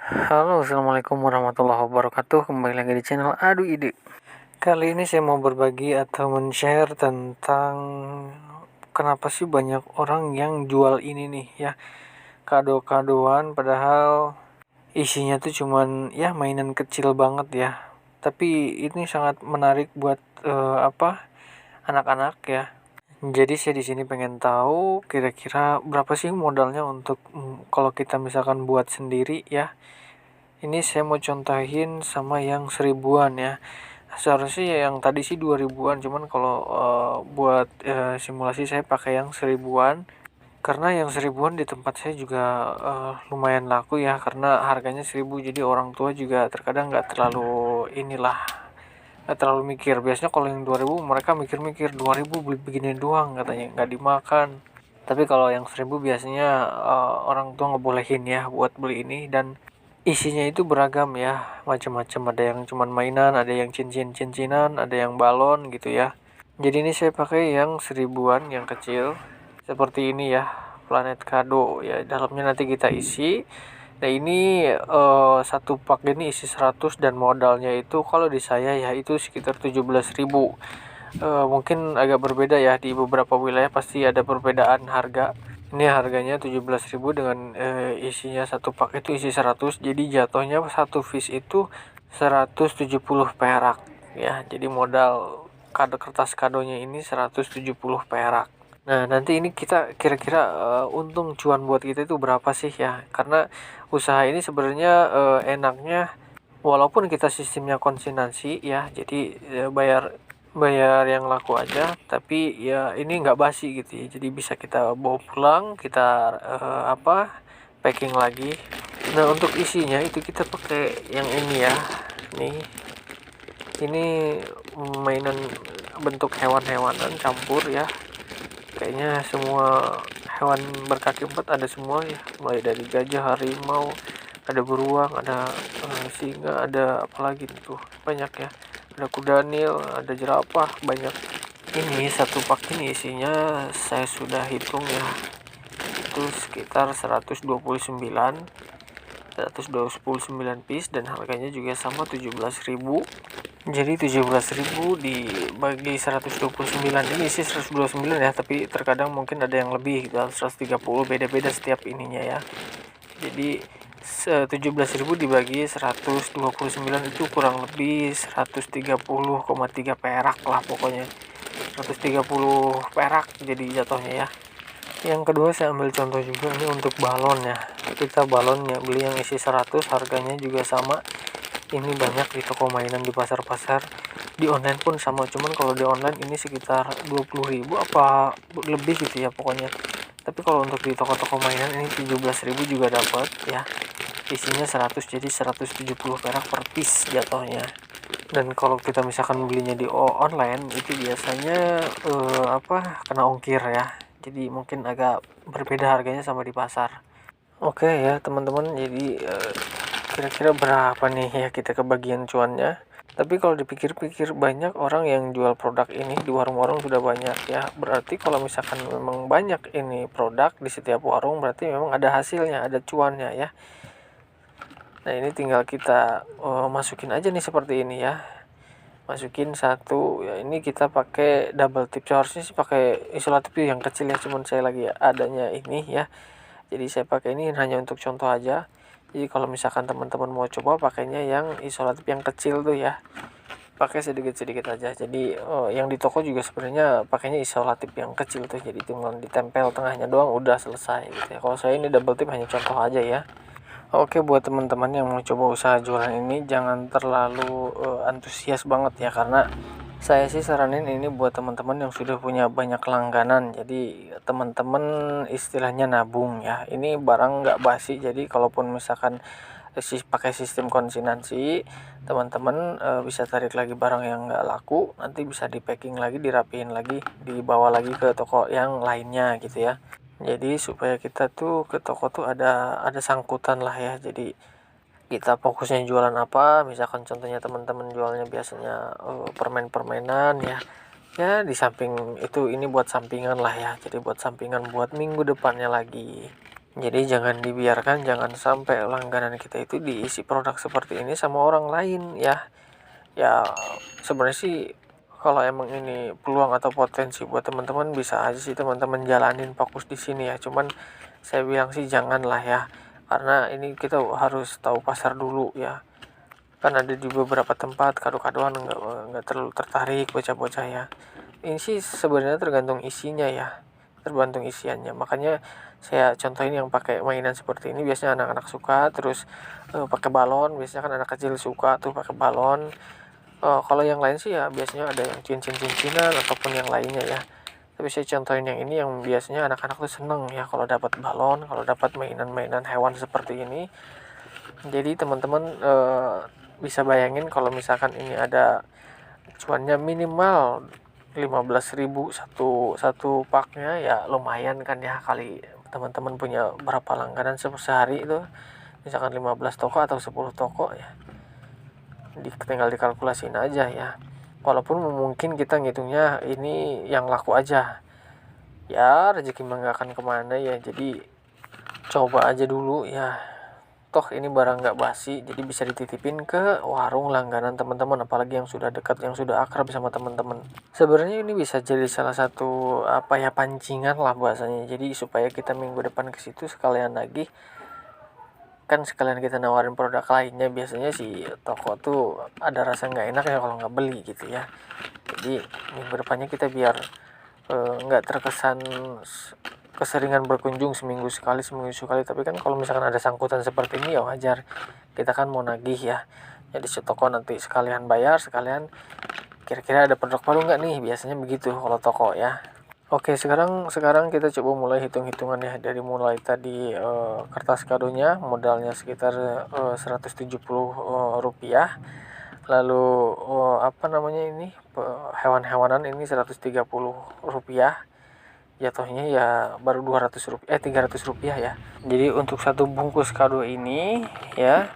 Halo, assalamualaikum warahmatullahi wabarakatuh. Kembali lagi di channel Adu Ide. Kali ini saya mau berbagi atau men-share tentang kenapa sih banyak orang yang jual ini nih ya, kado-kadoan padahal isinya tuh cuman ya mainan kecil banget ya. Tapi ini sangat menarik buat anak-anak ya. Jadi saya di sini pengen tahu kira-kira berapa sih modalnya untuk kalau kita misalkan buat sendiri ya. Ini saya mau contohin sama yang 1000-an ya. Seharusnya ya yang tadi sih 2000-an, cuman kalau buat simulasi saya pakai yang 1000-an. Karena yang 1000-an di tempat saya juga lumayan laku ya, karena harganya 1000, jadi orang tua juga terkadang nggak terlalu mikir. Biasanya kalau yang 2000 mereka mikir-mikir 2000 beli begini doang katanya, nggak dimakan. Tapi kalau yang 1000 biasanya orang tua ngebolehin ya buat beli ini, dan isinya itu beragam ya, macam-macam. Ada yang cuman mainan, ada yang cincin-cincinan, ada yang balon gitu ya. Jadi ini saya pakai yang 1000-an yang kecil seperti ini ya, planet kado ya. Dalamnya nanti kita isi. Nah ini satu pak ini isi 100, dan modalnya itu kalau di saya ya itu sekitar 17.000. Mungkin agak berbeda ya, di beberapa wilayah pasti ada perbedaan harga. Ini harganya 17.000 dengan isinya satu pak itu isi 100. Jadi jatuhnya satu piece itu 170 perak ya. Jadi modal kertas kadonya ini 170 perak. Nah, nanti ini kita kira-kira untung cuan buat kita itu berapa sih ya? Karena usaha ini sebenarnya enaknya walaupun kita sistemnya konsignasi ya. Jadi bayar bayar yang laku aja, tapi ya ini nggak basi gitu ya. Jadi bisa kita bawa pulang, kita packing lagi. Nah, untuk isinya itu kita pakai yang ini ya. Ini mainan bentuk hewan-hewanan campur ya. Kayaknya semua hewan berkaki 4 ada semua ya. Mulai dari gajah, harimau, ada beruang, ada singa, ada apa lagi tuh, banyak ya. Ada kuda nil, ada jerapah, banyak. Ini satu pak ini isinya saya sudah hitung ya, itu sekitar 129 piece, dan harganya juga sama 17.000. Jadi 17.000 dibagi 129, ini isi 129 ya, tapi terkadang mungkin ada yang lebih gitu, 130, beda-beda setiap ininya ya. Jadi 17.000 dibagi 129 itu kurang lebih 130,3 perak lah pokoknya. 130 perak jadi jatuhnya ya. Yang kedua saya ambil contoh juga ini untuk balon ya. Kita balonnya beli yang isi 100, harganya juga sama. Ini banyak di toko mainan, di pasar-pasar, di online pun sama. Cuman kalau di online ini sekitar 20.000 apa lebih gitu ya pokoknya. Tapi kalau untuk di toko-toko mainan ini 17.000 juga dapat ya. Isinya 100, jadi 170 perak per piece jatuhnya. Dan kalau kita misalkan belinya di online itu biasanya kena ongkir ya. Jadi mungkin agak berbeda harganya sama di pasar. Oke ya teman-teman, jadi kira-kira berapa nih ya kita kebagian cuannya. Tapi kalau dipikir-pikir banyak orang yang jual produk ini di warung-warung sudah banyak ya. Berarti kalau misalkan memang banyak ini produk di setiap warung, berarti memang ada hasilnya, ada cuannya ya. Nah ini tinggal kita masukin aja nih seperti ini ya. Masukin satu ya, ini kita pakai double tip. Seharusnya sih pakai isolatif yang kecil ya, cuman saya lagi adanya ini ya. Jadi saya pakai ini hanya untuk contoh aja. Jadi kalau misalkan teman-teman mau coba pakainya yang isolatif yang kecil tuh ya, pakai sedikit-sedikit aja. Jadi yang di toko juga sebenarnya pakainya isolatif yang kecil tuh, jadi tinggal ditempel tengahnya doang udah selesai gitu ya. Kalau saya ini double tip hanya contoh aja ya. Oke, buat teman-teman yang mau coba usaha jualan ini jangan terlalu antusias banget ya, karena saya sih saranin ini buat teman-teman yang sudah punya banyak langganan. Jadi teman-teman istilahnya nabung ya. Ini barang nggak basi, jadi kalaupun misalkan pakai sistem konsignasi, teman-teman bisa tarik lagi barang yang nggak laku, nanti bisa di packing lagi, dirapiin lagi, dibawa lagi ke toko yang lainnya gitu ya. Jadi supaya kita tuh ke toko tuh ada sangkutan lah ya. Jadi kita fokusnya jualan apa, misalkan contohnya teman-teman jualnya biasanya permen-permenan ya. Ya di samping itu ini buat sampingan lah ya. Jadi buat sampingan buat minggu depannya lagi. Jadi jangan dibiarkan, jangan sampai langganan kita itu diisi produk seperti ini sama orang lain ya. Ya sebenarnya sih kalau emang ini peluang atau potensi buat teman-teman, bisa aja sih teman-teman jalanin fokus di sini ya. Cuman saya bilang sih janganlah ya. Karena ini kita harus tahu pasar dulu ya. Kan ada di beberapa tempat kado-kadoan nggak terlalu tertarik bocah-bocah ya. Ini sih sebenarnya tergantung isinya ya. Tergantung isiannya. Makanya saya contohin yang pakai mainan seperti ini, biasanya anak-anak suka. Terus pakai balon, biasanya kan anak kecil suka tuh pakai balon. Kalau yang lain sih ya biasanya ada yang cincin-cincinan ataupun yang lainnya ya. Tapi saya contohin yang ini yang biasanya anak-anak tuh seneng ya kalau dapat balon, kalau dapat mainan-mainan hewan seperti ini. Jadi teman-teman bisa bayangin kalau misalkan ini ada cuannya minimal 15.000 satu paknya, ya lumayan kan ya. Kali teman-teman punya berapa langganan sehari itu, misalkan 15 toko atau 10 toko ya, tinggal dikalkulasiin aja ya. Walaupun mungkin kita ngitungnya ini yang laku aja ya, rezeki mah nggak akan kemana ya. Jadi coba aja dulu ya, toh ini barang nggak basi, jadi bisa dititipin ke warung langganan teman-teman, apalagi yang sudah dekat, yang sudah akrab sama teman-teman. Sebenarnya ini bisa jadi salah satu apa ya, pancingan lah bahasanya. Jadi supaya kita minggu depan ke situ sekalian lagi, kan sekalian kita nawarin produk lainnya. Biasanya si toko tuh ada rasa nggak enak ya kalau nggak beli gitu ya. Jadi minggu depannya kita biar nggak terkesan keseringan berkunjung seminggu sekali, tapi kan kalau misalkan ada sangkutan seperti ini ya wajar, kita kan mau nagih ya. Jadi si toko nanti sekalian bayar, sekalian kira-kira ada produk baru nggak nih, biasanya begitu kalau toko ya. Oke, sekarang kita coba mulai hitung-hitungan ya. Dari mulai tadi kertas kadonya modalnya sekitar 170 rupiah. Lalu apa namanya ini, hewan-hewanan ini 130 rupiah. Jatuhnya ya baru 300 rupiah ya. Jadi untuk satu bungkus kado ini ya,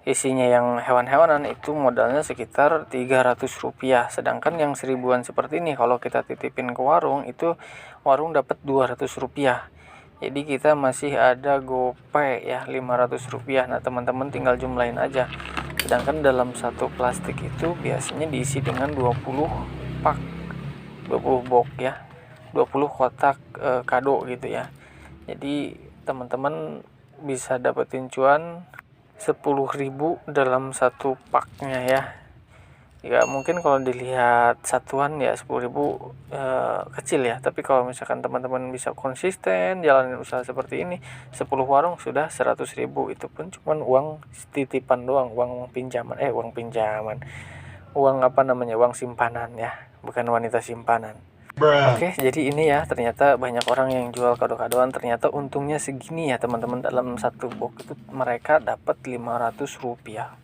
isinya yang hewan-hewanan itu modalnya sekitar 300 rupiah. Sedangkan yang seribuan seperti ini kalau kita titipin ke warung, itu warung dapat 200 rupiah. Jadi kita masih ada gope ya 500 rupiah. Nah teman-teman tinggal jumlahin aja. Sedangkan dalam satu plastik itu biasanya diisi dengan 20 pak, 20 box ya, 20 kotak kado gitu ya. Jadi teman-teman bisa dapetin cuan 10.000 dalam satu paknya ya. Ya mungkin kalau dilihat satuan ya 10.000 kecil ya. Tapi kalau misalkan teman-teman bisa konsisten jalanin usaha seperti ini, 10 warung sudah 100.000. Itu pun cuman uang titipan doang, uang pinjaman, uang simpanan ya, bukan wanita simpanan. Oke, jadi ini ya, ternyata banyak orang yang jual kado-kadoan, ternyata untungnya segini ya teman-teman. Dalam satu box itu mereka dapat 500 rupiah.